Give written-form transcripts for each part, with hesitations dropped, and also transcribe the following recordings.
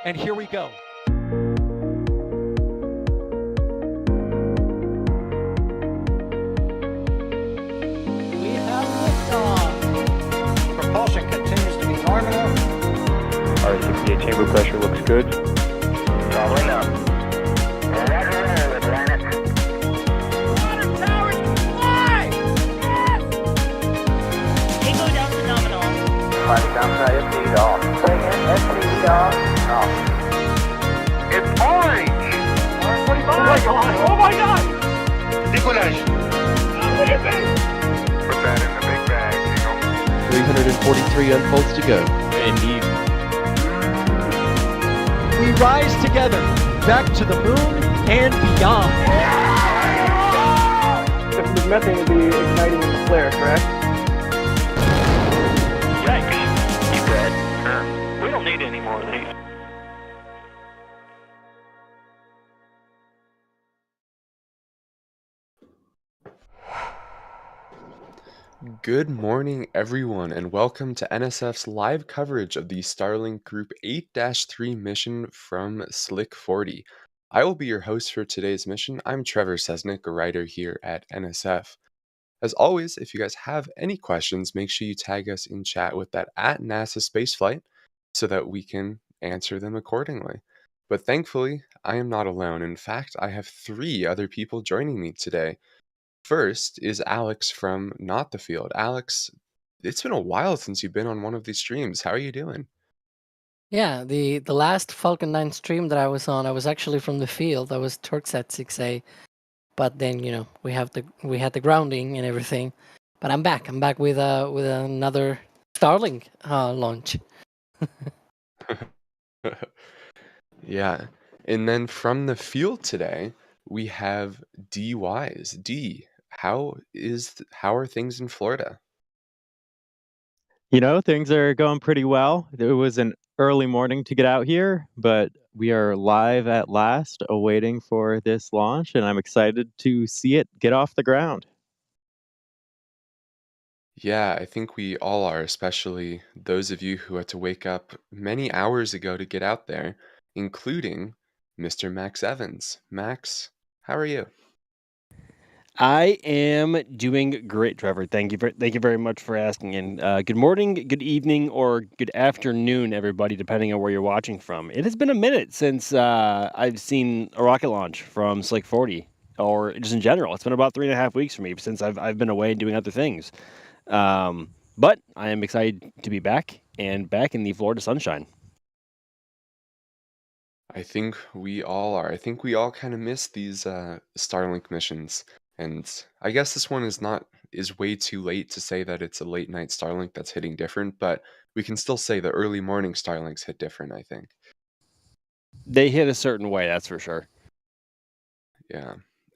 And here we go. We have liftoff. Propulsion continues to be normal. RCPA chamber pressure looks good. Following up. Roger, with planet. Water power to fly! Yes! Tango down to nominal. Flight downside FT off. Bring in FT off. It's orange! Oh my god! Oh my god! Decollage. Put that in the big bag, 343 unfolds to go. Indeed. We rise together, back to the moon and beyond. If the methane would be igniting in the flare, correct? Yikes. You bet. We don't need any more of these. Good morning, everyone, and welcome to NSF's live coverage of the Starlink Group 8-3 mission from Slick 40. I will be your host for today's mission. I'm Trevor Sesnick, a writer here at NSF. As always, if you guys have any questions, make sure you tag us in chat with that at NASA Spaceflight so that we can answer them accordingly. But thankfully, I am not alone. In fact, I have 3 other people joining me today. First is Alex from Not the Field. Alex, it's been a while since you've been on one of these streams. How are you doing? Yeah, the last Falcon 9 stream that I was on, I was actually from the field. I was Turksat 6A, but then we had the grounding and everything. But I'm back. I'm back with another Starlink launch. Yeah. And then from the field today, we have D Wise. D, how are things in Florida? You know, things are going pretty well. It was an early morning to get out here, but we are live at last, awaiting for this launch, and I'm excited to see it get off the ground. Yeah, I think we all are, especially those of you who had to wake up many hours ago to get out there, including Mr. Max Evans. Max, how are you? I am doing great, Trevor. Thank you very much for asking. And good morning, good evening, or good afternoon, everybody, depending on where you're watching from. It has been a minute since I've seen a rocket launch from Slick 40, or just in general. It's been about 3.5 weeks for me since I've been away doing other things. But I am excited to be back and back in the Florida sunshine. I think we all are. I think we all kind of miss these Starlink missions. And I guess this one is way too late to say that it's a late night Starlink that's hitting different, but we can still say the early morning Starlinks hit different, I think. They hit a certain way, that's for sure. Yeah.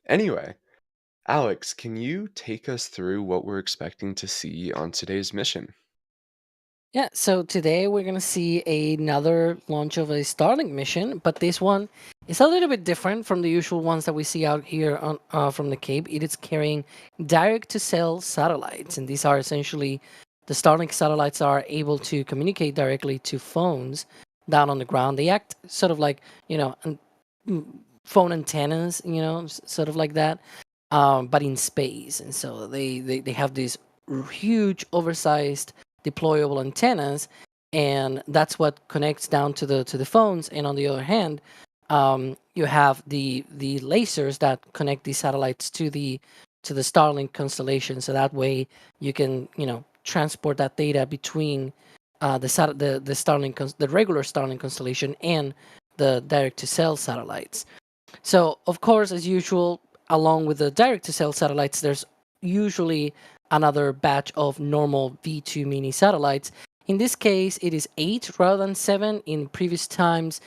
Anyway, Alex, can you take us through what we're expecting to see on today's mission? Yeah, so today we're going to see another launch of a Starlink mission, but this one is a little bit different from the usual ones that we see out here on from the Cape. It is carrying direct-to-cell satellites, and these are essentially the Starlink satellites are able to communicate directly to phones down on the ground. They act sort of like, phone antennas, sort of like that, but in space. And so they have these huge, oversized deployable antennas, and that's what connects down to the phones. And on the other hand, you have the lasers that connect these satellites to the Starlink constellation. So that way you can transport that data between the Starlink the regular Starlink constellation and the direct-to-cell satellites. So of course, as usual, along with the direct-to-cell satellites, there's usually another batch of normal V2 mini satellites. In this case, it is 8 rather than 7. In previous times,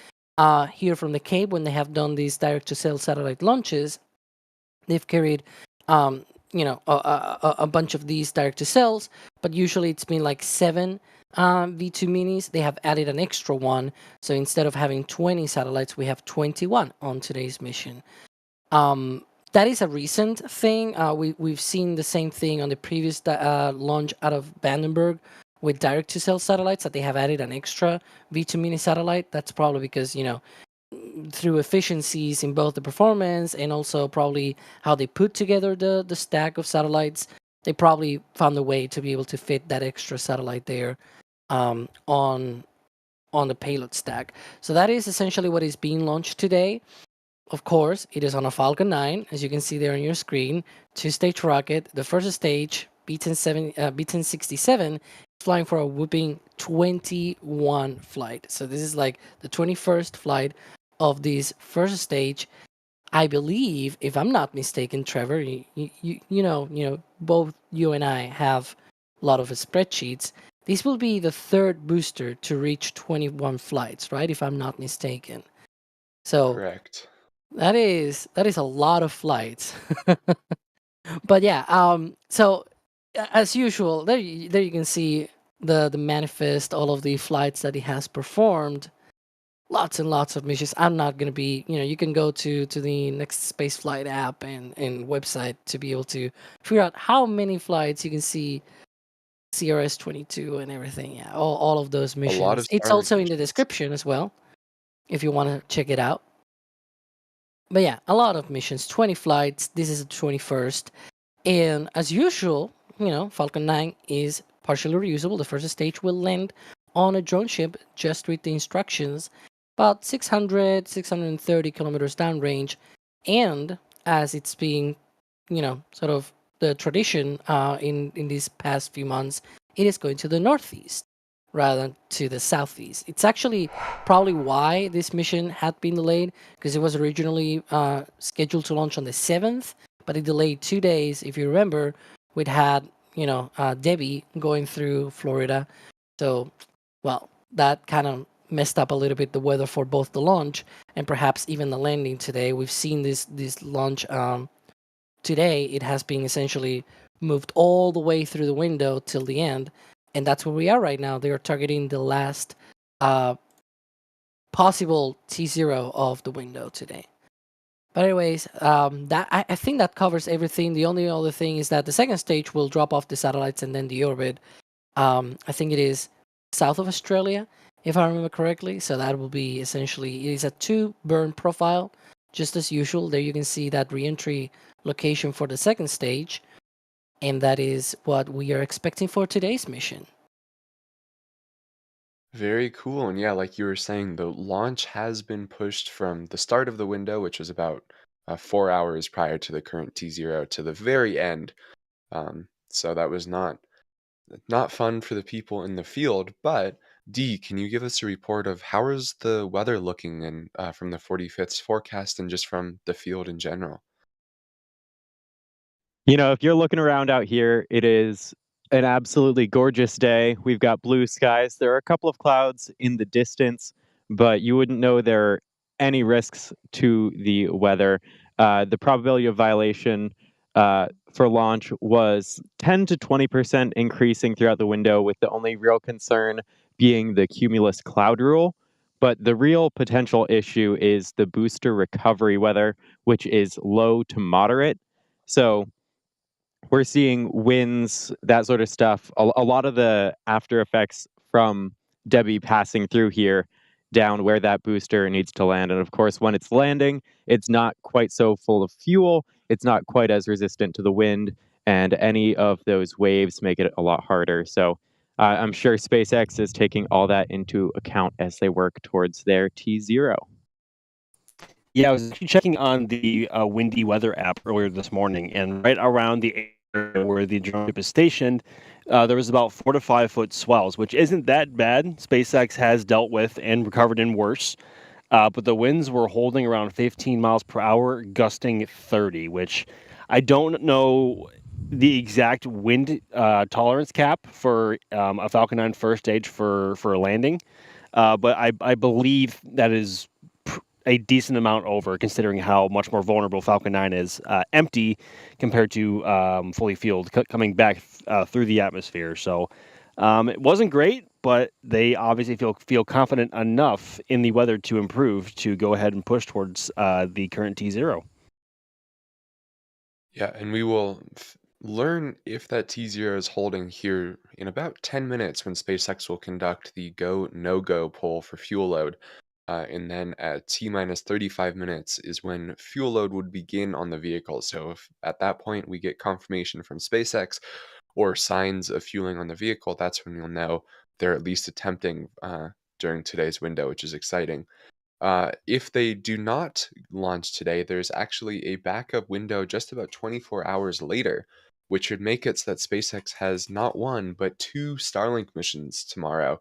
here from the Cape, when they have done these direct-to-cell satellite launches, they've carried, a bunch of these direct-to-cells, but usually it's been like 7 V2 minis. They have added an extra one, so instead of having 20 satellites, we have 21 on today's mission. That is a recent thing. We've seen the same thing on the previous launch out of Vandenberg with direct-to-cell satellites that they have added an extra V2 mini satellite. That's probably because, through efficiencies in both the performance and also probably how they put together the stack of satellites, they probably found a way to be able to fit that extra satellite there on the payload stack. So that is essentially what is being launched today. Of course, it is on a Falcon 9, as you can see there on your screen, 2-stage rocket. The first stage, B1067, is flying for a whooping 21 flight. So this is like the 21st flight of this first stage. I believe, if I'm not mistaken, Trevor, both you and I have a lot of spreadsheets. This will be the third booster to reach 21 flights, right? If I'm not mistaken. So Correct. that is a lot of flights. But yeah, so as usual, there you can see the manifest, all of the flights that he has performed. Lots and lots of missions. I'm not gonna be, you can go to the Next Spaceflight app and website to be able to figure out how many flights you can see. CRS 22 and everything. Yeah, all of those A missions. lot of It's Starlink also in the missions. description as well, if you want to check it out. But yeah, a lot of missions, 20 flights. This is the 21st. And as usual, Falcon 9 is partially reusable. The first stage will land on a drone ship, just with the instructions, about 630 kilometers downrange. And as it's being, sort of the tradition in these past few months, it is going to the northeast rather than to the southeast. It's actually probably why this mission had been delayed, because it was originally scheduled to launch on the 7th, but it delayed 2 days. If you remember, we'd had Debbie going through Florida, so that kind of messed up a little bit the weather for both the launch and perhaps even the landing today. We've seen this launch today. It has been essentially moved all the way through the window till the end, and that's where we are right now. They are targeting the last possible T0 of the window today. But anyways, that I think that covers everything. The only other thing is that the second stage will drop off the satellites and then the orbit. I think it is south of Australia, if I remember correctly. So that will be essentially, it is a 2-burn profile, just as usual. There you can see that re-entry location for the second stage. And that is what we are expecting for today's mission. Very cool. And yeah, like you were saying, the launch has been pushed from the start of the window, which was about 4 hours prior to the current T0, to the very end. So that was not fun for the people in the field. But Dee, can you give us a report of how is the weather looking and from the 45th's forecast and just from the field in general? If you're looking around out here, it is an absolutely gorgeous day. We've got blue skies. There are a couple of clouds in the distance, but you wouldn't know there are any risks to the weather. The probability of violation for launch was 10 to 20% increasing throughout the window, with the only real concern being the cumulus cloud rule. But the real potential issue is the booster recovery weather, which is low to moderate. So we're seeing winds, that sort of stuff. A lot of the after effects from Debbie passing through here down where that booster needs to land. And of course, when it's landing, it's not quite so full of fuel. It's not quite as resistant to the wind, and any of those waves make it a lot harder. So I'm sure SpaceX is taking all that into account as they work towards their T0. Yeah, I was actually checking on the windy weather app earlier this morning, and right around the area where the drone ship is stationed, there was about 4 to 5 foot swells, which isn't that bad. SpaceX has dealt with and recovered in worse, but the winds were holding around 15 miles per hour, gusting 30, which I don't know the exact wind tolerance cap for a Falcon 9 first stage for a landing, but I believe that is a decent amount over, considering how much more vulnerable Falcon 9 is empty compared to fully fueled coming back through the atmosphere. So it wasn't great, but they obviously feel confident enough in the weather to improve to go ahead and push towards the current T0. Yeah, and we will learn if that T0 is holding here in about 10 minutes when SpaceX will conduct the go no go poll for fuel load. And then at T minus 35 minutes is when fuel load would begin on the vehicle. So if at that point we get confirmation from SpaceX or signs of fueling on the vehicle, that's when you'll know they're at least attempting during today's window, which is exciting. If they do not launch today, there's actually a backup window just about 24 hours later, which would make it so that SpaceX has not one, but two Starlink missions tomorrow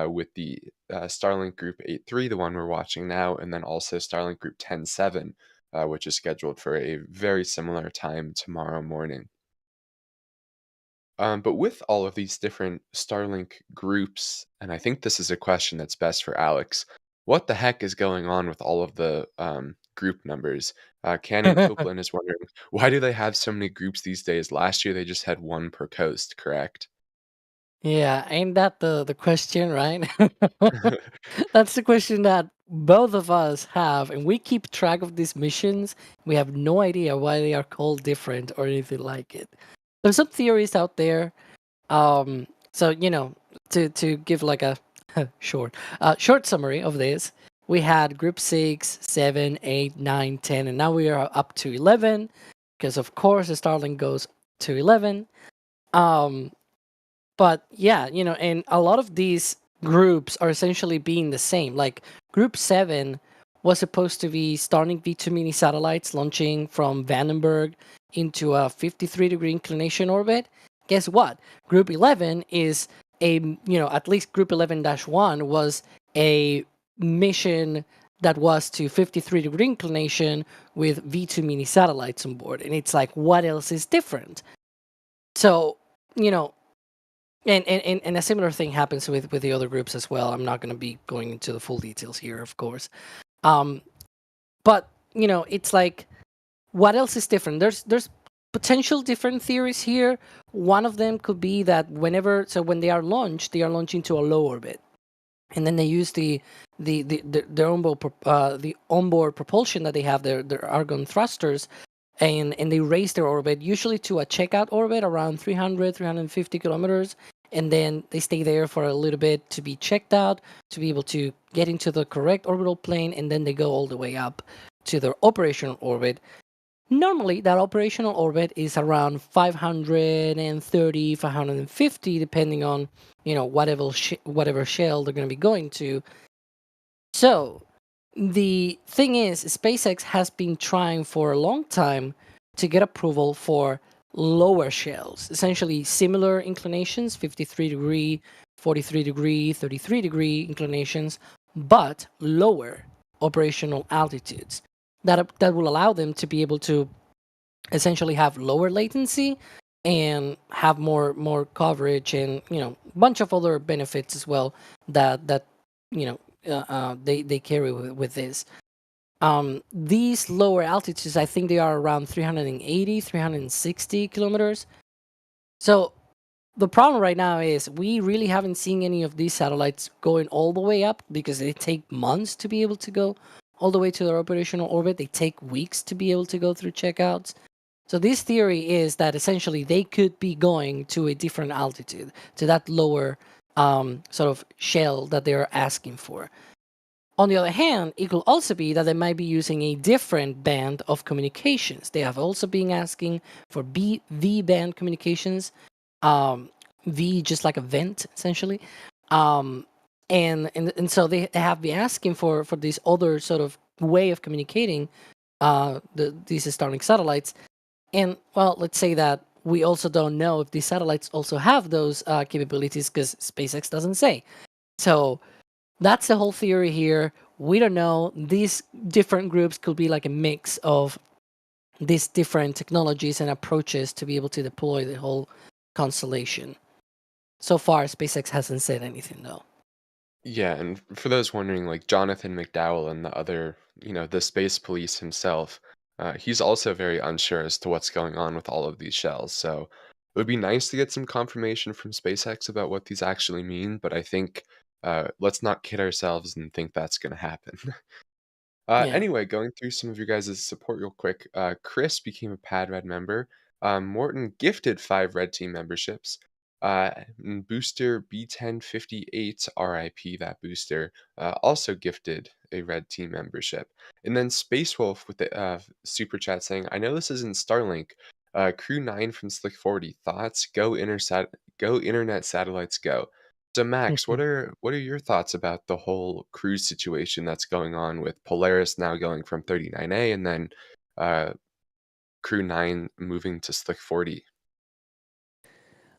with the Starlink Group 8.3, the one we're watching now, and then also Starlink Group 10.7, which is scheduled for a very similar time tomorrow morning. But with all of these different Starlink groups, and I think this is a question that's best for Alex, what the heck is going on with all of the group numbers? Canning Copeland is wondering, why do they have so many groups these days? Last year they just had one per coast, correct? Yeah, ain't that the question, right? That's the question that both of us have, and we keep track of these missions. We have no idea why they are called different or anything like it. There's some theories out there. So to give like a short summary of this, we had group 6, 7, 8, 9, 10, and now we are up to 11 because of course the Starlink goes to 11. But yeah, and a lot of these groups are essentially being the same. Like Group 7 was supposed to be Starlink V2 mini satellites launching from Vandenberg into a 53-degree inclination orbit. Guess what? Group 11 is at least Group 11-1 was a mission that was to 53-degree inclination with V2 mini satellites on board. And it's like, what else is different? So, and a similar thing happens with the other groups as well. I'm not going to be going into the full details here, of course. But it's like, what else is different? There's potential different theories here. One of them could be that when they are launched, they are launching to a low orbit, and then they use the onboard propulsion that they have, their argon thrusters, and they raise their orbit usually to a checkout orbit around 350 kilometers, and then they stay there for a little bit to be checked out, to be able to get into the correct orbital plane, and then they go all the way up to their operational orbit. Normally, that operational orbit is around 530, 550, depending on whatever shell they're going to be going to. So the thing is, SpaceX has been trying for a long time to get approval for lower shells, essentially similar inclinations, 53-degree, 43-degree, 33-degree inclinations, but lower operational altitudes. That will allow them to be able to essentially have lower latency and have more coverage, and a bunch of other benefits as well that they carry with this. These lower altitudes, I think they are around 380, 360 kilometers. So the problem right now is we really haven't seen any of these satellites going all the way up because they take months to be able to go all the way to their operational orbit. They take weeks to be able to go through checkouts. So this theory is that essentially they could be going to a different altitude, to that lower sort of shell that they're asking for. On the other hand, it could also be that they might be using a different band of communications. They have also been asking for V-band communications, V just like a vent, essentially. And so they have been asking for this other sort of way of communicating these Starlink satellites. And, well, let's say that we also don't know if these satellites also have those capabilities because SpaceX doesn't say. So that's the whole theory here. We don't know. These different groups could be like a mix of these different technologies and approaches to be able to deploy the whole constellation. So far, SpaceX hasn't said anything, though. Yeah, and for those wondering, like Jonathan McDowell and the other, the space police himself, he's also very unsure as to what's going on with all of these shells. So it would be nice to get some confirmation from SpaceX about what these actually mean, but I think let's not kid ourselves and think that's going to happen. Yeah. Anyway, going through some of your guys' support real quick. Chris became a PadRed member. Morton gifted 5 red team memberships. Booster B1058, RIP that booster, also gifted a red team membership. And then Space Wolf with the super chat saying, I know this isn't Starlink. Crew 9 from Slick 40, thoughts? Go internet satellites go. So Max, what are your thoughts about the whole cruise situation that's going on with Polaris now going from 39A and then Crew 9 moving to Slick 40?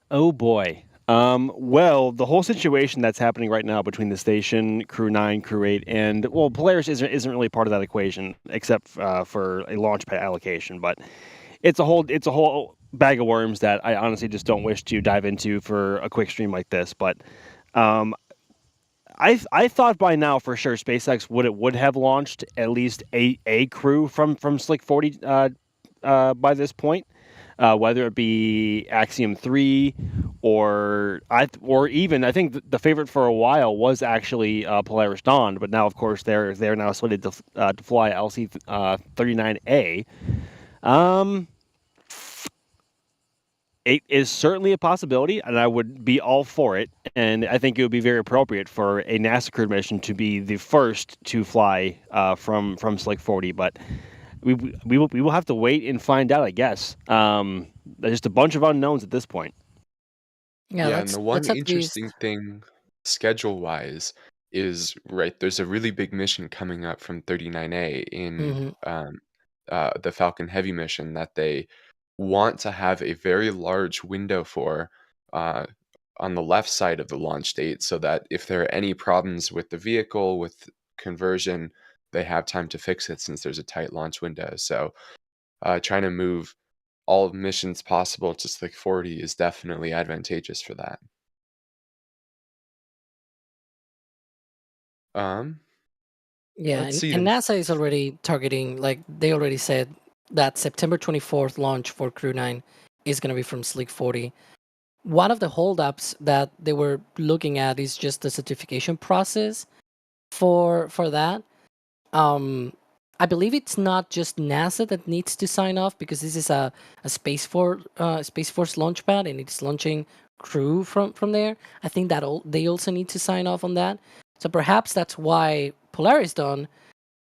Oh boy. Well, the whole situation that's happening right now between the station, Crew 9, Crew 8, and well, Polaris isn't really part of that equation except for a launch pad allocation. But it's a whole bag of worms that I honestly just don't wish to dive into for a quick stream like this. But um, I thought by now for sure SpaceX would have launched at least a crew from Slick 40 by this point. Whether it be Axiom 3 or even I think the favorite for a while was actually Polaris Dawn, but now of course they're now slated to fly LC 39A. It is certainly a possibility, and I would be all for it. And I think it would be very appropriate for a NASA crewed mission to be the first to fly from Slick 40. But we will have to wait and find out, I guess. There's just a bunch of unknowns at this point. Yeah, and the one interesting thing schedule-wise is, right, there's a really big mission coming up from 39A in the Falcon Heavy mission that they want to have a very large window for on the left side of the launch date so that if there are any problems with the vehicle, with conversion, they have time to fix it since there's a tight launch window. So trying to move all missions possible to Slick 40 is definitely advantageous for that. Yeah, Let's see. and NASA is already targeting, like they already said that September 24th launch for Crew 9 is going to be from Slick 40. One of the holdups that they were looking at is just the certification process for that. I believe it's not just NASA that needs to sign off because this is a Space Force launch pad and it's launching crew from there. I think that they also need to sign off on that. So perhaps that's why Polaris Dawn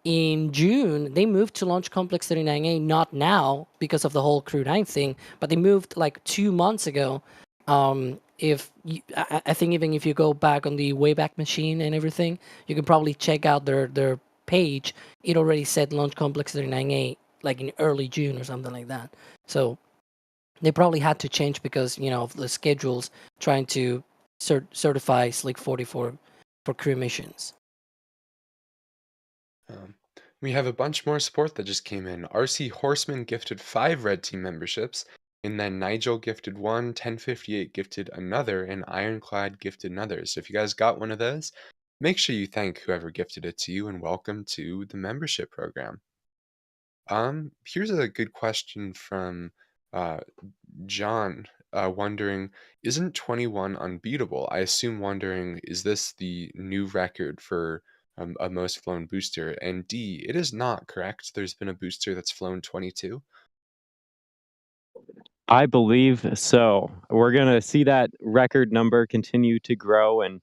in June they moved to Launch Complex 39A, not now because of the whole Crew 9 thing, but they moved like 2 months ago. If you, I think even if you go back on the Wayback Machine and everything, you can probably check out their page. It already said Launch Complex 39A like in early June or something like that. So they probably had to change because of the schedules trying to certify Slick 40 for crew missions. We have a bunch more support that just came in. RC Horseman gifted 5 red team memberships, and then Nigel gifted 1, 1058 gifted another, and Ironclad gifted another. So if you guys got one of those, make sure you thank whoever gifted it to you, and welcome to the membership program. Here's a good question from John, wondering, isn't 21 unbeatable? I assume wondering, is this the new record for a most flown booster? And D, it is not, correct? There's been a booster that's flown 22. I believe so. We're gonna see that record number continue to grow, and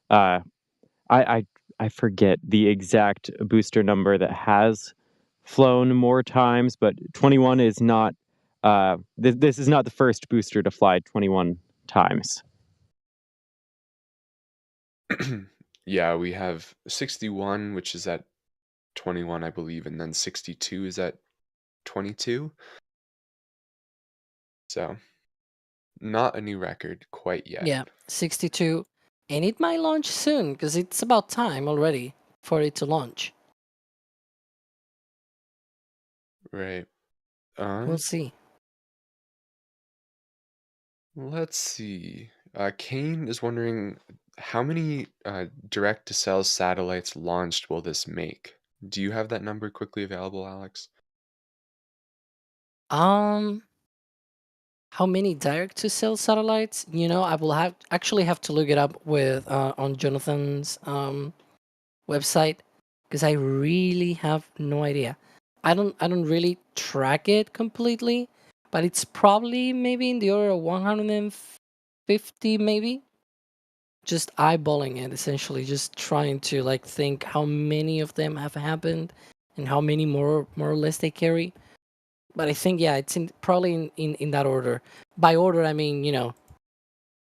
I forget the exact booster number that has flown more times, but 21 is not. This is not the first booster to fly 21 times. Yeah, we have 61, which is at 21, I believe, and then 62 is at 22. So, not a new record quite yet. Yeah, 62. And it might launch soon because it's about time already for it to launch. Right. We'll see. Let's see. Kane is wondering how many direct-to-cell satellites launched will this make? Do you have that number quickly available, Alex? How many direct-to-cell satellites? I will actually have to look it up with on Jonathan's website because I really have no idea. I don't really track it completely, but it's probably maybe in the order of 150, maybe. Just eyeballing it, essentially, just trying to like think how many of them have happened and how many more or less they carry. But I think it's probably in that order. By order, I mean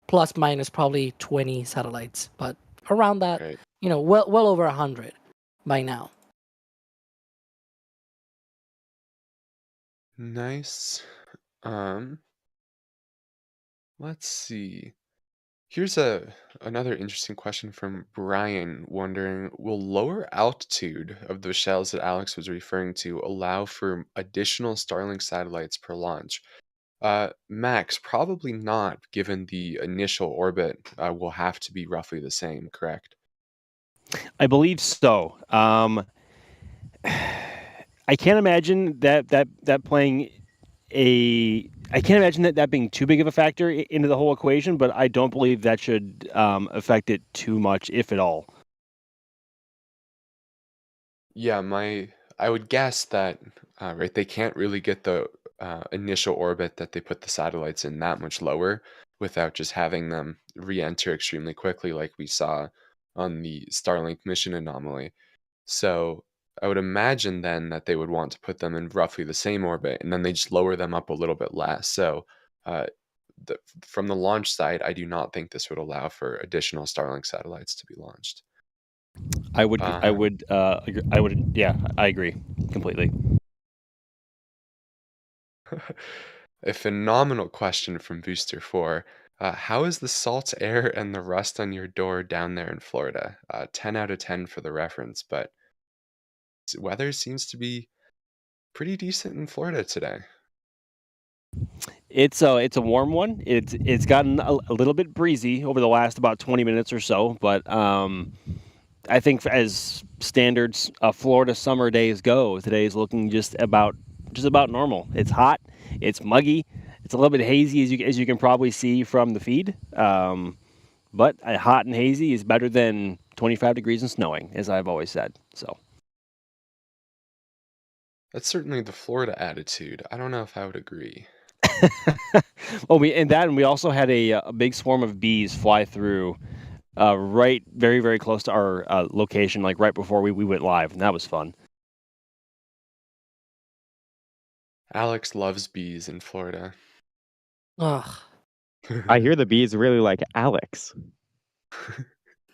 plus minus probably 20 satellites, but around that, Right. well over 100 by now. Nice. Let's see. Here's another interesting question from Brian, wondering, will lower altitude of the shells that Alex was referring to allow for additional Starlink satellites per launch? Max, probably not, given the initial orbit will have to be roughly the same, correct? I believe so. I can't imagine that playing I can't imagine that being too big of a factor into the whole equation, but I don't believe that should affect it too much, if at all. Yeah, I would guess that right, they can't really get the initial orbit that they put the satellites in that much lower without just having them re-enter extremely quickly, like we saw on the Starlink mission anomaly. So I would imagine then that they would want to put them in roughly the same orbit, and then they just lower them up a little bit less. So uh, from the launch side, I do not think this would allow for additional Starlink satellites to be launched. I would, Um, yeah, I agree completely. A phenomenal question from Booster 4. How is the salt air and the rust on your door down there in Florida? 10 out of 10 for the reference, but weather seems to be pretty decent in Florida today. It's a warm one. It's gotten a little bit breezy over the last about 20 minutes or so, but I think as standards Florida summer days go, today is looking just about normal. It's hot, it's muggy, it's a little bit hazy as you can probably see from the feed. But hot and hazy is better than 25 degrees and snowing, as I've always said. So That's certainly the Florida attitude. I don't know if I would agree. and we also had a big swarm of bees fly through right very, very close to our location, like right before we went live, and that was fun. Alex loves bees in Florida. Ugh. I hear the bees really like Alex.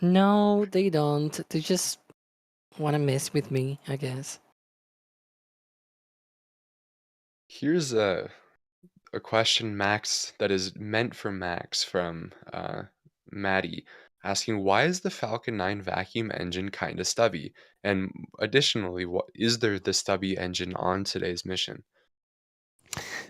No, they don't. They just want to mess with me, I guess. Here's a question, Max, that is meant for Max from Maddie, asking, why is the Falcon 9 vacuum engine kind of stubby? And additionally, what is there the stubby engine on today's mission?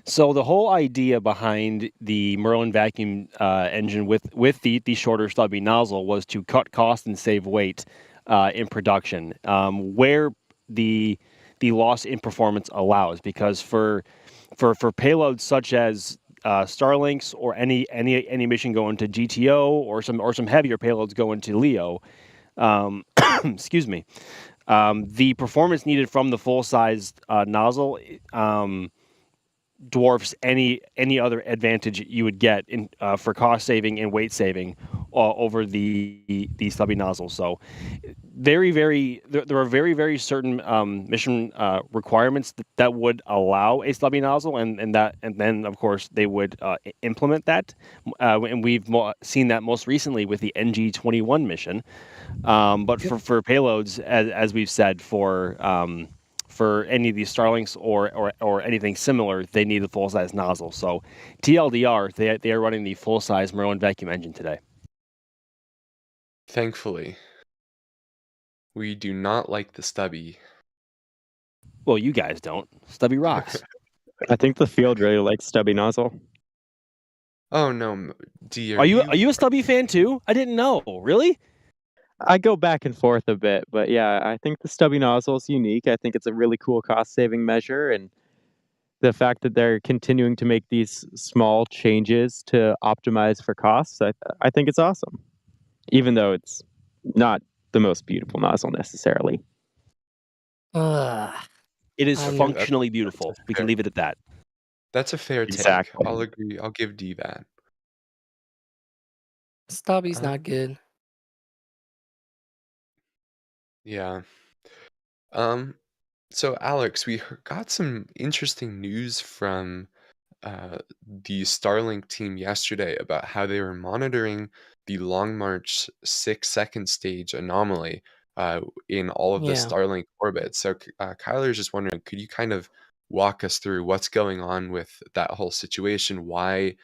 So the whole idea behind the Merlin vacuum engine with the shorter stubby nozzle was to cut cost and save weight in production, where the loss in performance allows. Because for payloads such as Starlinks or any mission going to GTO or some heavier payloads going to LEO, excuse me, the performance needed from the full size nozzle dwarfs any other advantage you would get in for cost saving and weight saving over the stubby nozzle. So there are very certain mission requirements that would allow a stubby nozzle, and then of course they would implement that, and we've seen that most recently with the NG-21 mission. But for payloads, as we've said, for any of these Starlinks or anything similar, they need a full-size nozzle. So TLDR, they are running the full-size Merlin vacuum engine today. Thankfully, we do not like the stubby. Well, you guys don't. Stubby rocks. I think the field really likes stubby nozzle. Oh no, D, Are you a stubby fan too? I didn't know. Really? I go back and forth a bit, but yeah, I think the stubby nozzle is unique. I think it's a really cool cost-saving measure, and the fact that they're continuing to make these small changes to optimize for costs, I think it's awesome. Even though it's not the most beautiful nozzle necessarily. It is functionally beautiful. We can leave it at that. That's a fair take. Exactly. I'll agree. I'll give D that. Stubby's not Um, good. yeah. Um, so Alex, we got some interesting news from the Starlink team yesterday about how they were monitoring the Long March 6 second stage anomaly in all of the Yeah. Starlink orbits. So, Kyler's just wondering, could you kind of walk us through what's going on with that whole situation? Why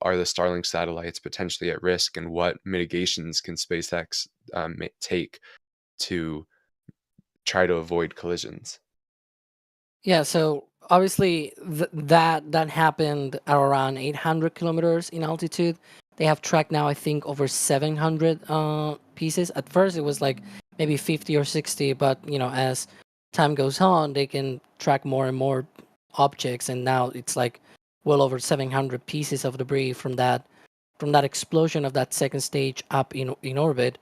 are the Starlink satellites potentially at risk, and what mitigations can SpaceX take to try to avoid collisions? Yeah, so obviously that happened at around 800 kilometers in altitude. They have tracked now, I think, over 700 pieces. At first, it was like maybe 50 or 60, but as time goes on, they can track more and more objects, and now it's like well over 700 pieces of debris from that explosion of that second stage up in orbit.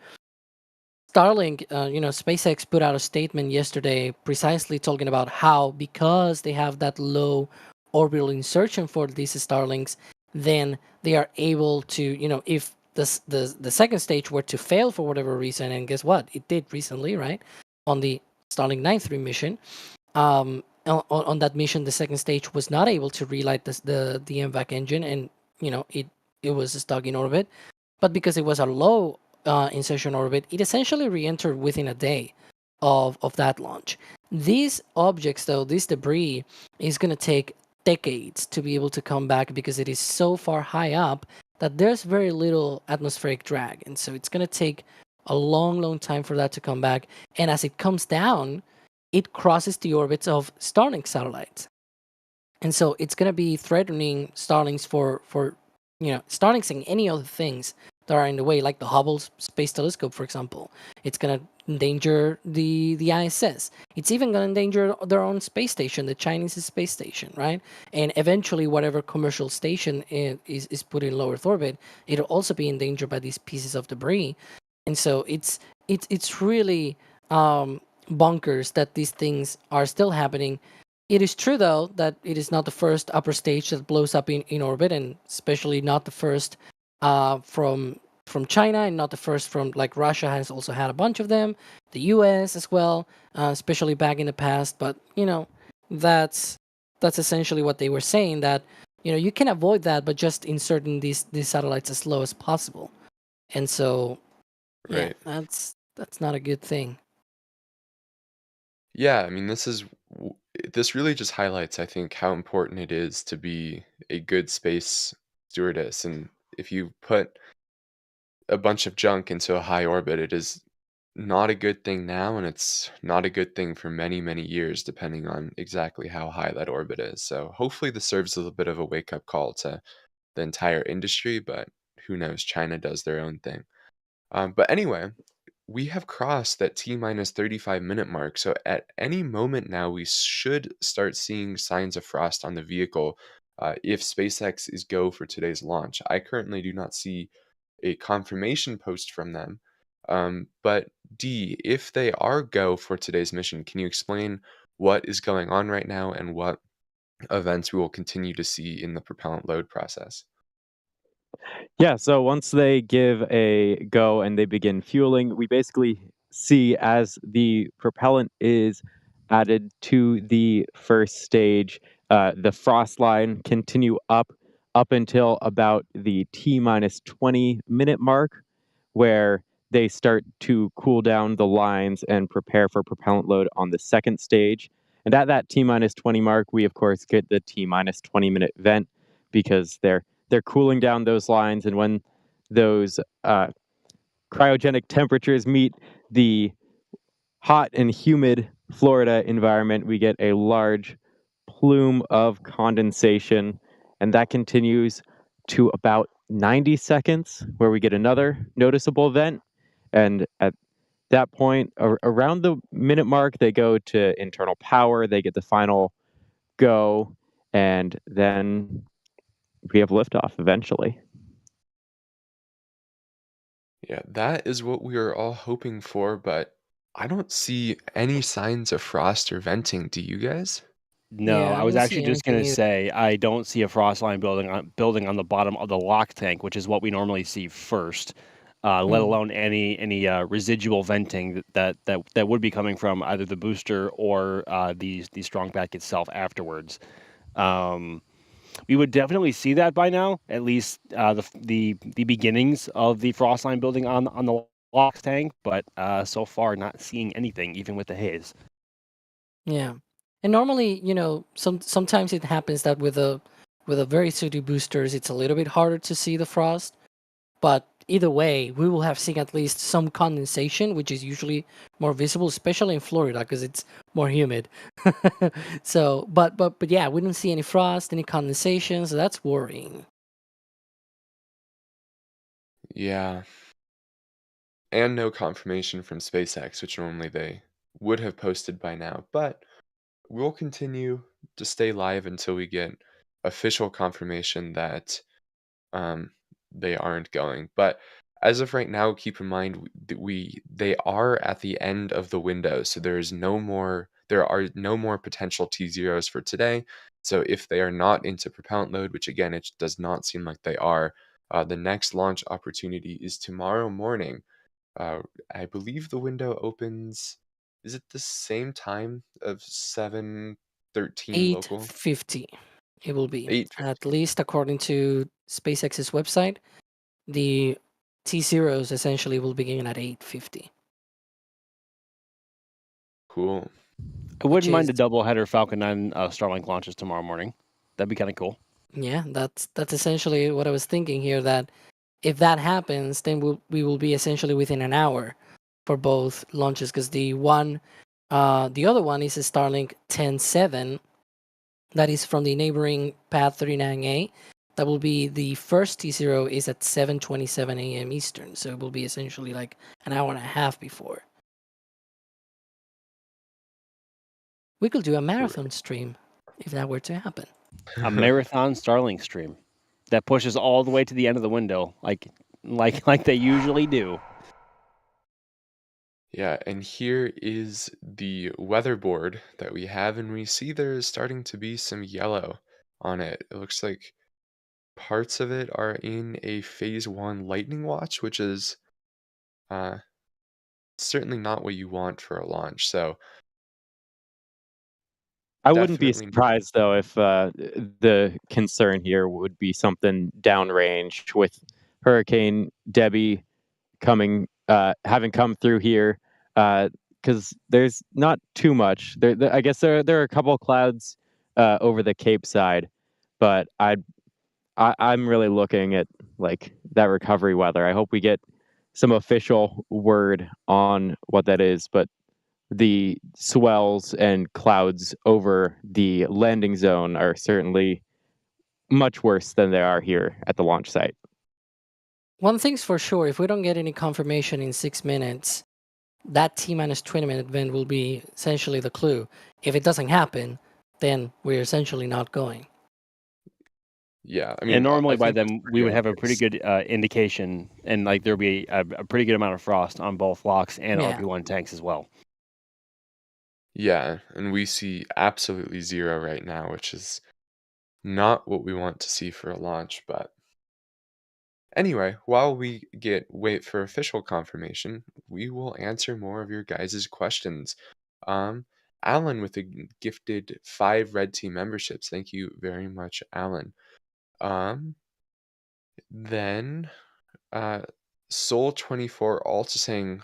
Starlink, SpaceX put out a statement yesterday precisely talking about how, because they have that low orbital insertion for these Starlinks, then they are able to, if the second stage were to fail for whatever reason, and guess what? It did recently, right? On the Starlink 9-3 mission. On that mission, the second stage was not able to relight the MVAC engine, and it was stuck in orbit. But because it was a low insertion orbit, it essentially re-entered within a day of that launch. These objects, though, this debris, is going to take decades to be able to come back because it is so far high up that there's very little atmospheric drag. And so it's going to take a long, long time for that to come back. And as it comes down, it crosses the orbits of Starlink satellites. And so it's going to be threatening Starlinks for Starlinks and any other things that are in the way, like the Hubble Space Telescope, for example. It's going to endanger the ISS. It's even going to endanger their own space station, the Chinese space station, right? And eventually, whatever commercial station is put in low Earth orbit, it'll also be endangered by these pieces of debris. And so it's really bonkers that these things are still happening. It is true, though, that it is not the first upper stage that blows up in orbit, and especially not the first from China, and not the first from, like, Russia has also had a bunch of them, the U.S. as well, especially back in the past. But that's essentially what they were saying, that you can avoid that, but just inserting these satellites as low as possible. And so, yeah, Right. that's not a good thing. Yeah, I mean, this really just highlights, I think, how important it is to be a good space stewardess. And if you put a bunch of junk into a high orbit, it is not a good thing now, and it's not a good thing for many, many years, depending on exactly how high that orbit is. So hopefully this serves as a bit of a wake-up call to the entire industry, but who knows? China does their own thing. But anyway, we have crossed that T minus 35-minute mark. So at any moment now, we should start seeing signs of frost on the vehicle if SpaceX is go for today's launch. I currently do not see a confirmation post from them. But D, if they are go for today's mission, can you explain what is going on right now and what events we will continue to see in the propellant load process? Yeah, so once they give a go and they begin fueling, we basically see as the propellant is added to the first stage, the frost line continue up until about the T minus 20-minute mark, where they start to cool down the lines and prepare for propellant load on the second stage. And at that T minus 20 mark, we of course get the T minus 20-minute vent because they're cooling down those lines, and when those cryogenic temperatures meet the hot and humid Florida environment, we get a large plume of condensation, and that continues to about 90 seconds, where we get another noticeable vent. And at that point, around the minute mark, they go to internal power, they get the final go, and then we have liftoff eventually. Yeah, that is what we are all hoping for, but I don't see any signs of frost or venting. Do you guys? No, Yeah, I I was don't see actually just anything gonna either. say I don't see a frost line building on the bottom of the lock tank, which is what we normally see first. Let Hmm. alone any residual venting that would be coming from either the booster or the strong pack itself afterwards. Um, we would definitely see that by now, at least the beginnings of the frost line building on the lock tank. But so far, not seeing anything, even with the haze. Yeah, and normally, sometimes it happens that with a very sooty boosters, it's a little bit harder to see the frost. But either way, we will have seen at least some condensation, which is usually more visible, especially in Florida because it's more humid. So, but yeah, we don't see any frost, any condensation, so that's worrying. Yeah. And no confirmation from SpaceX, which normally they would have posted by now. But we'll continue to stay live until we get official confirmation that um, they aren't going. But as of right now, keep in mind they are at the end of the window, so there are no more potential T0s for today. So if they are not into propellant load, which again it does not seem like they are, the next launch opportunity is tomorrow morning. Uh, I believe the window opens. Is it the same time of 7:13 local? 8:50, it will be 8:50. at least according to SpaceX's website. The T0s essentially will begin at 8:50, Cool. I which wouldn't mind is a double header Falcon 9 Starlink launches tomorrow morning. That'd be kind of cool. yeah, that's essentially what I was thinking here. That if that happens, then we will be essentially within an hour for both launches because the other one is a Starlink 10.7 that is from the neighboring Pad 39A. That will be the first T0 is at 7:27 a.m. Eastern, so it will be essentially like an hour and a half before. We could do a marathon stream if that were to happen. A marathon Starlink stream that pushes all the way to the end of the window, like they usually do. Yeah, and here is the weather board that we have, and we see there is starting to be some yellow on it. It looks like parts of it are in a phase one lightning watch, which is uh, certainly not what you want for a launch. So I wouldn't be definitely, surprised though if the concern here would be something downrange with Hurricane Debbie having come through here, because there's not too much. I guess there are a couple of clouds over the Cape side, but I'm really looking at like that recovery weather. I hope we get some official word on what that is, but the swells and clouds over the landing zone are certainly much worse than they are here at the launch site. One thing's for sure: if we don't get any confirmation in 6 minutes, that T-20-minute event will be essentially the clue. If it doesn't happen, then we're essentially not going. yeah, I And mean, normally I by think that's then we pretty would have a pretty obvious. good indication, and like there'll be a pretty good amount of frost on both locks and Yeah. RP1 tanks as well. Yeah, and we see absolutely zero right now, which is not what we want to see for a launch, but anyway, while we wait for official confirmation, we will answer more of your guys' questions. Um, Alan with a gifted 5 red team memberships. Thank you very much, Alan. Um, then uh Soul24 also saying,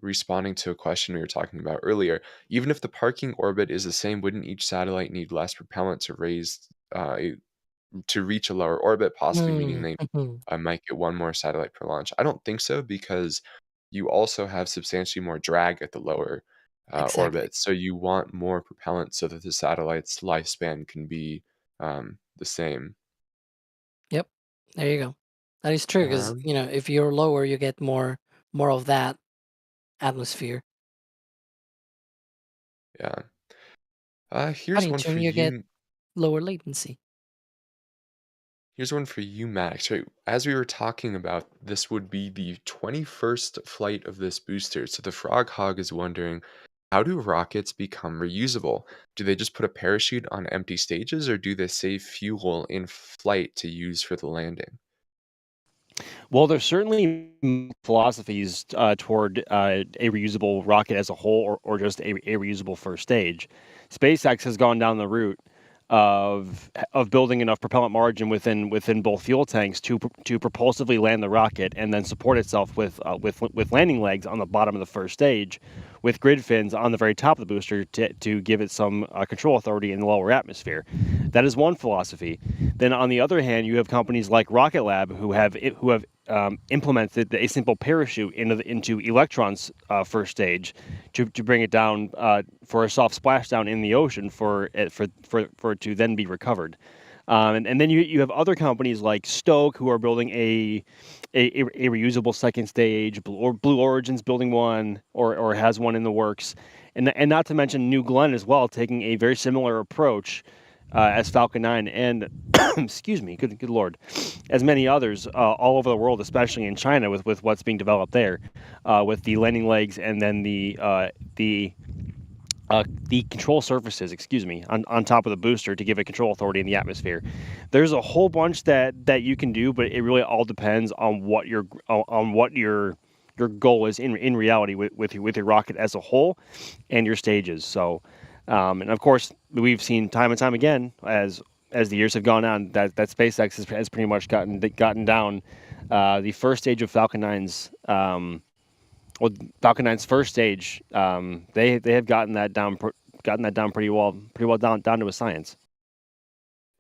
responding to a question we were talking about earlier, even if the parking orbit is the same, wouldn't each satellite need less propellant to reach a lower orbit, possibly meaning Mm, they mhm. might get one more satellite per launch? I don't think so because you also have substantially more drag at the lower Exactly. orbit. So you want more propellant so that the satellite's lifespan can be the same. Yep. There you go. That is true because Um, if you're lower, you get more of that atmosphere. yeah. But Here's in one for turn, you get you. lower latency. Here's one for you, Max. Right, as we were talking about, this would be the 21st flight of this booster. So the Frog Hog is wondering, how do rockets become reusable? Do they just put a parachute on empty stages, or do they save fuel in flight to use for the landing? Well, there's certainly philosophies toward a reusable rocket as a whole, or just a reusable first stage. SpaceX has gone down the route of building enough propellant margin within both fuel tanks to propulsively land the rocket and then support itself with landing legs on the bottom of the first stage, with grid fins on the very top of the booster to give it some control authority in the lower atmosphere. That is one philosophy. Then on the other hand, you have companies like Rocket Lab who have implemented a simple parachute into Electron's first stage to bring it down for a soft splashdown in the ocean for it to then be recovered. And then you have other companies like Stoke who are building a reusable second stage, or Blue Origin's building one or has one in the works, and not to mention New Glenn as well, taking a very similar approach as Falcon 9 and excuse me, good lord, as many others all over the world, especially in China with what's being developed there, with the landing legs and then the control surfaces, excuse me, on top of the booster to give it control authority in the atmosphere. There's a whole bunch that you can do, but it really all depends on what your goal is in reality with your rocket as a whole and your stages. So, and of course, we've seen time and time again as the years have gone on that SpaceX has pretty much gotten down the first stage of Falcon 9's. Well, Falcon 9's first stage, they have gotten that down pretty well down to a science.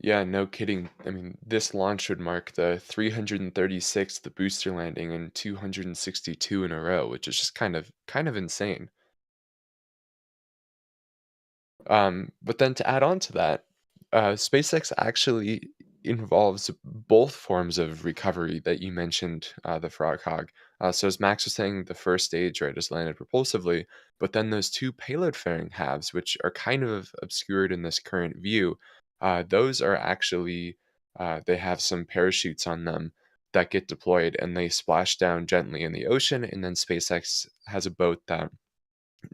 Yeah, no kidding. I mean, this launch would mark the 336th booster landing and 262 in a row, which is just kind of insane. But then to add on to that, SpaceX actually involves both forms of recovery that you mentioned, the Frog Hog. So as Max was saying, the first stage, right, is landed propulsively, but then those two payload fairing halves, which are kind of obscured in this current view, those are actually, they have some parachutes on them that get deployed and they splash down gently in the ocean, and then SpaceX has a boat that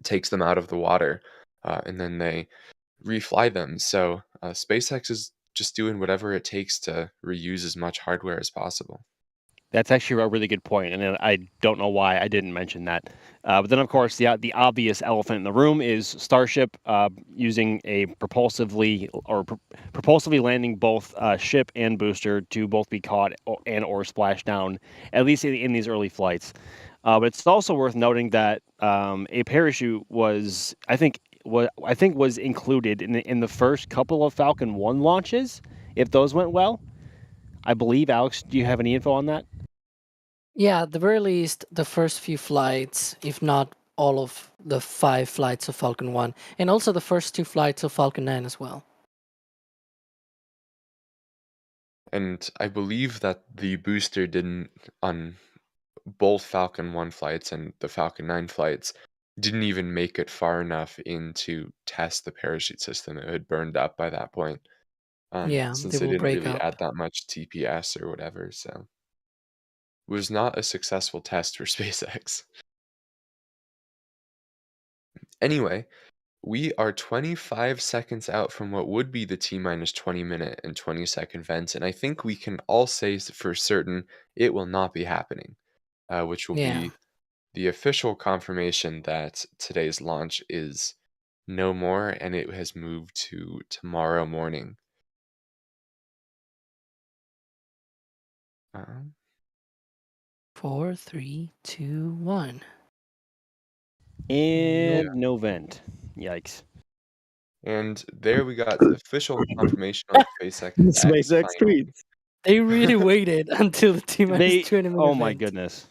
takes them out of the water, and then they refly them. So SpaceX is just doing whatever it takes to reuse as much hardware as possible. That's actually a really good point, and I don't know why I didn't mention that. But then, of course, the obvious elephant in the room is Starship using a propulsively landing both ship and booster to both be caught or splashed down, at least in these early flights. But it's also worth noting that a parachute was included in the first couple of Falcon 1 launches, if those went well. I believe. Alex, do you have any info on that? Yeah, at the very least, the first few flights, if not all of the 5 flights of Falcon 1, and also the first 2 flights of Falcon 9 as well. And I believe that the booster didn't, on both Falcon 1 flights and the Falcon 9 flights, didn't even make it far enough in to test the parachute system. It had burned up by that point, Yeah, they since they will didn't break really up. add that much TPS or whatever. So it was not a successful test for SpaceX. Anyway, we are 25 seconds out from what would be the T-minus 20-minute and 20-second vents, and I think we can all say for certain it will not be happening, which will Yeah. be the official confirmation that today's launch is no more and it has moved to tomorrow morning. Um, 4, 3, 2, 1. And no vent. Yikes. and there we got official confirmation on SpaceX X SpaceX finally. tweets. They really waited until the T-minus 20 minute Oh my event. goodness.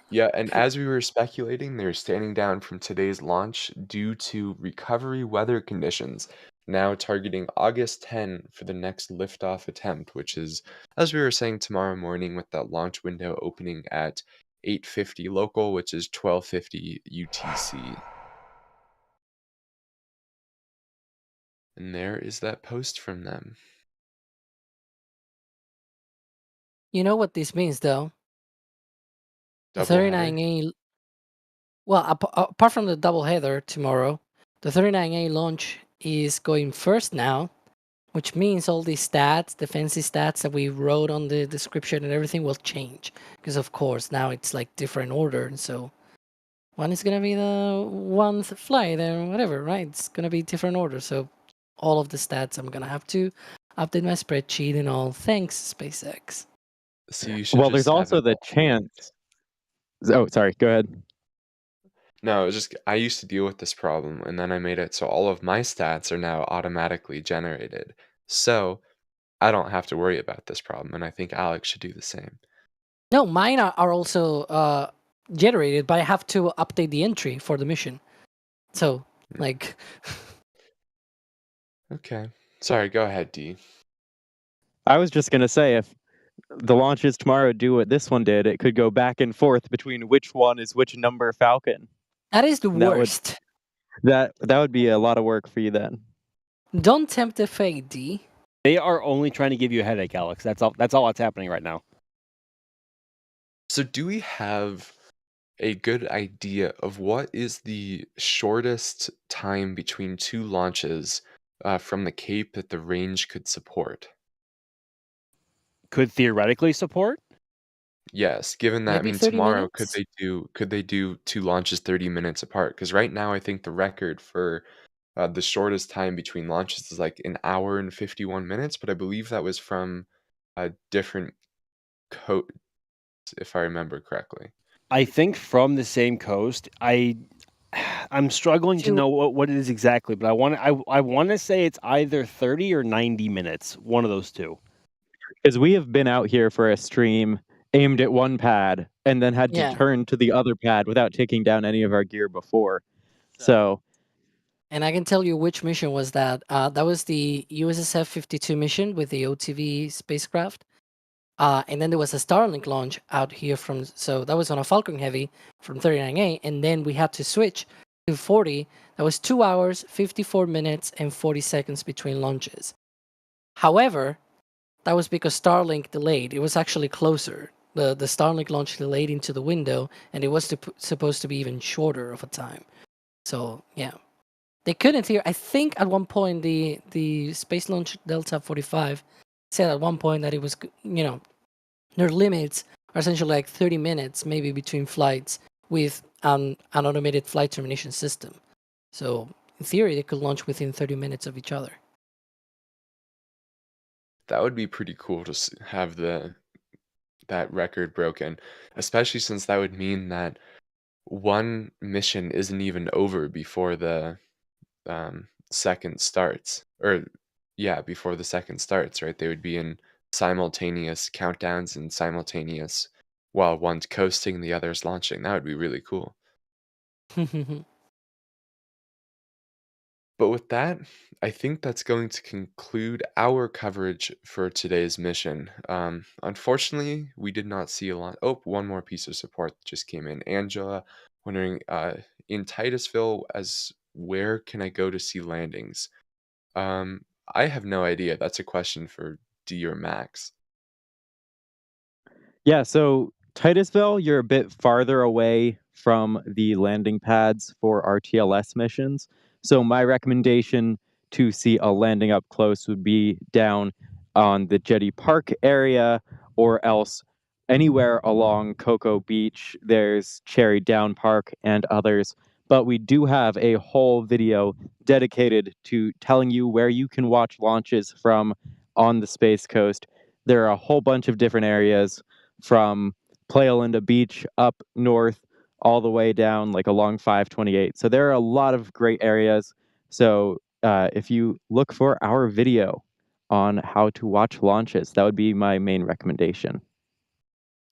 Yeah, and as we were speculating, they're standing down from today's launch due to recovery weather conditions, now targeting August 10 for the next liftoff attempt, which is, as we were saying, tomorrow morning, with that launch window opening at 8:50 local, which is 12:50 UTC. And there is that post from them. You know what this means, though? The Doubleheader. 39A Well, apart from the double header tomorrow, the 39A launch is going first now, which means all these stats, the fancy stats that we wrote on the description and everything will change. Because of course now it's like different order, and so one is gonna be the one flight and whatever, right? It's gonna be different order. So all of the stats I'm gonna have to update my spreadsheet and all. Thanks, SpaceX. So you should Well, there's just have also it the all. chance. Oh, sorry. Go ahead. No, it was just I used to deal with this problem, and then I made it so all of my stats are now automatically generated. So I don't have to worry about this problem, and I think Alex should do the same. No, mine are also generated, but I have to update the entry for the mission. So, like, Okay. Sorry, go ahead, D. I was just gonna say, if the launches tomorrow do what this one did, it could go back and forth between which one is which number Falcon. that is the That would worst. that would be a lot of work for you then. Don't tempt the fate, D. They are only trying to give you a headache, Alex. That's all that's happening right now. So do we have a good idea of what is the shortest time between two launches from the Cape that the range could support? Could theoretically support? Yes, given that, I Maybe mean, 30 tomorrow minutes? could they do two launches 30 minutes apart? Because right now, I think the record for the shortest time between launches is like an hour and 51 minutes, but I believe that was from a different coast, if I remember correctly. I think from the same coast. I'm struggling to Two- know what it is exactly, but I want to say it's either 30 or 90 minutes, one of those two. Because we have been out here for a stream aimed at one pad and then had to Yeah. turn to the other pad without taking down any of our gear before. So And I can tell you which mission was that. That was the USSF 52 mission with the OTV spacecraft. And then there was a Starlink launch out here from, so that was on a Falcon Heavy from 39A. And then we had to switch to 40. That was 2 hours, 54 minutes, and 40 seconds between launches. However, that was because Starlink delayed. It was actually closer. The Starlink launch delayed into the window, and it was supposed to be even shorter of a time. So, yeah. They could, in theory, I think at one point the Space Launch Delta 45 said at one point that it was, their limits are essentially like 30 minutes maybe between flights with an automated flight termination system. So in theory, they could launch within 30 minutes of each other. That would be pretty cool to have that record broken, especially since that would mean that one mission isn't even over before the second starts, or yeah, before the second starts, right? They would be in simultaneous countdowns and simultaneous while one's coasting, the other's launching. That would be really cool. But with that, I think that's going to conclude our coverage for today's mission. Unfortunately, we did not see a lot. Oh, one more piece of support just came in. Angela wondering, in Titusville, as where can I go to see landings? I have no idea. That's a question for D or Max. yeah, so Titusville, you're a bit farther away from the landing pads for RTLS missions. So my recommendation to see a landing up close would be down on the Jetty Park area, or else anywhere along Cocoa Beach. There's Cherry Down Park and others. But we do have a whole video dedicated to telling you where you can watch launches from on the Space Coast. There are a whole bunch of different areas, from Playa Linda Beach up north all the way down like along 528. So there are a lot of great areas. So if you look for our video on how to watch launches, that would be my main recommendation.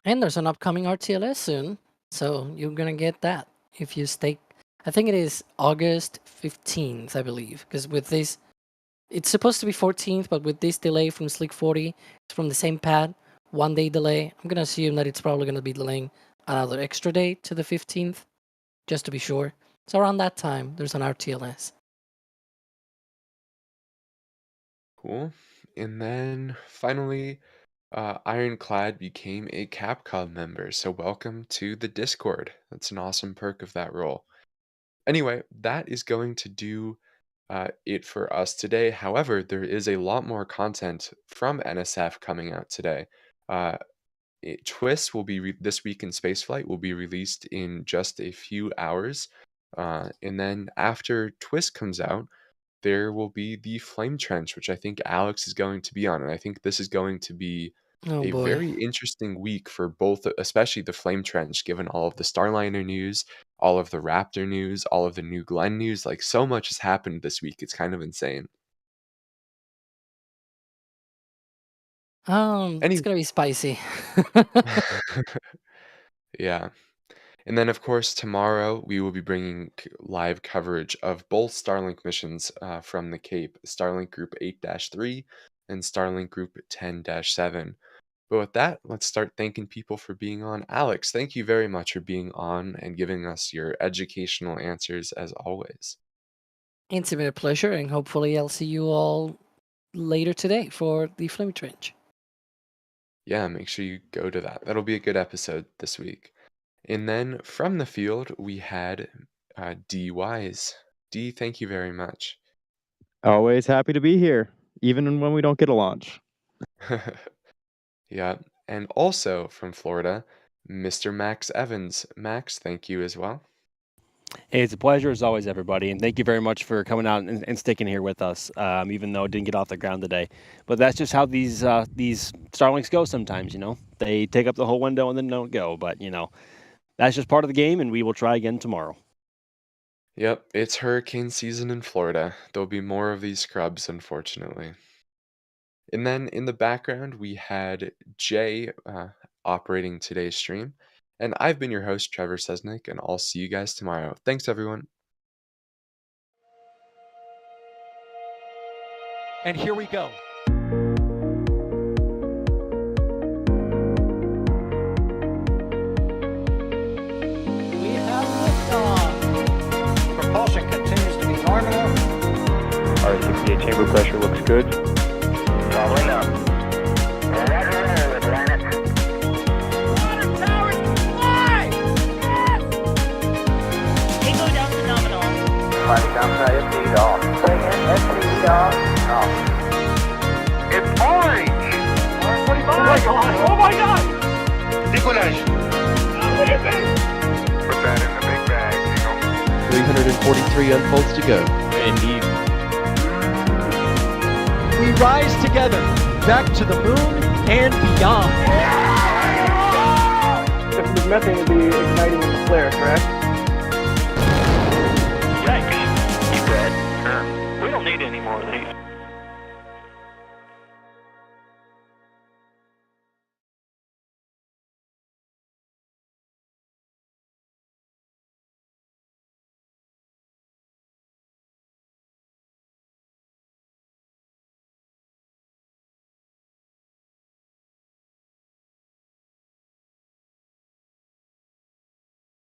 And there's an upcoming RTLS soon, so you're gonna get that if you stay. I think it is August 15th, I believe, because with this, it's supposed to be 14th, but with this delay from Slick 40, it's from the same pad, 1 day delay. I'm gonna assume that it's probably gonna be delaying another extra day to the 15th, just to be sure. So around that time, there's an RTLS. Cool. And then finally, Ironclad became a Capcom member, so welcome to the Discord. That's an awesome perk of that role. Anyway, that is going to do it for us today. However, there is a lot more content from NSF coming out today. Twist will be this week in Spaceflight will be released in just a few hours, and then after Twist comes out, there will be the Flame Trench, which I think Alex is going to be on, and I think this is going to be Oh a boy. very interesting week for both, especially the Flame Trench, given all of the Starliner news, all of the Raptor news, all of the New Glenn news. Like, so much has happened this week. It's kind of insane. It's gonna be spicy. Yeah. And then, of course, tomorrow we will be bringing live coverage of both Starlink missions from the Cape, Starlink Group 8-3 and Starlink Group 10-7. But with that, let's start thanking people for being on. Alex, thank you very much for being on and giving us your educational answers as always. It's been a pleasure, and hopefully I'll see you all later today for the Flame Trench. Yeah, make sure you go to that. That'll be a good episode this week. And then from the field, we had D Wise. D, thank you very much. Always happy to be here, even when we don't get a launch. Yeah, and also from Florida, Mr. Max Evans. Max, thank you as well. Hey, it's a pleasure as always, everybody, and thank you very much for coming out and sticking here with us, even though it didn't get off the ground today. But that's just how these Starlinks go sometimes, you know. They take up the whole window and then don't go, but, you know, that's just part of the game, and we will try again tomorrow. Yep, it's hurricane season in Florida. There'll be more of these scrubs, unfortunately. And then in the background, we had Jay operating today's stream. And I've been your host, Trevor Sesnick, and I'll see you guys tomorrow. Thanks, everyone. And here we go. We have liftoff. Propulsion continues to be normal. RCPA chamber pressure looks good. Following up. Roger, with planet. Water power supply! Yes! Tango down to nominal. Flight downside FT off. Say again, FT off. It's orange! Oh my god! Oh my god! Decollage. Put that in the big bag, 343 unfolds to go. Indeed. We rise together back to the moon and beyond. If the methane would be igniting in the flare, correct?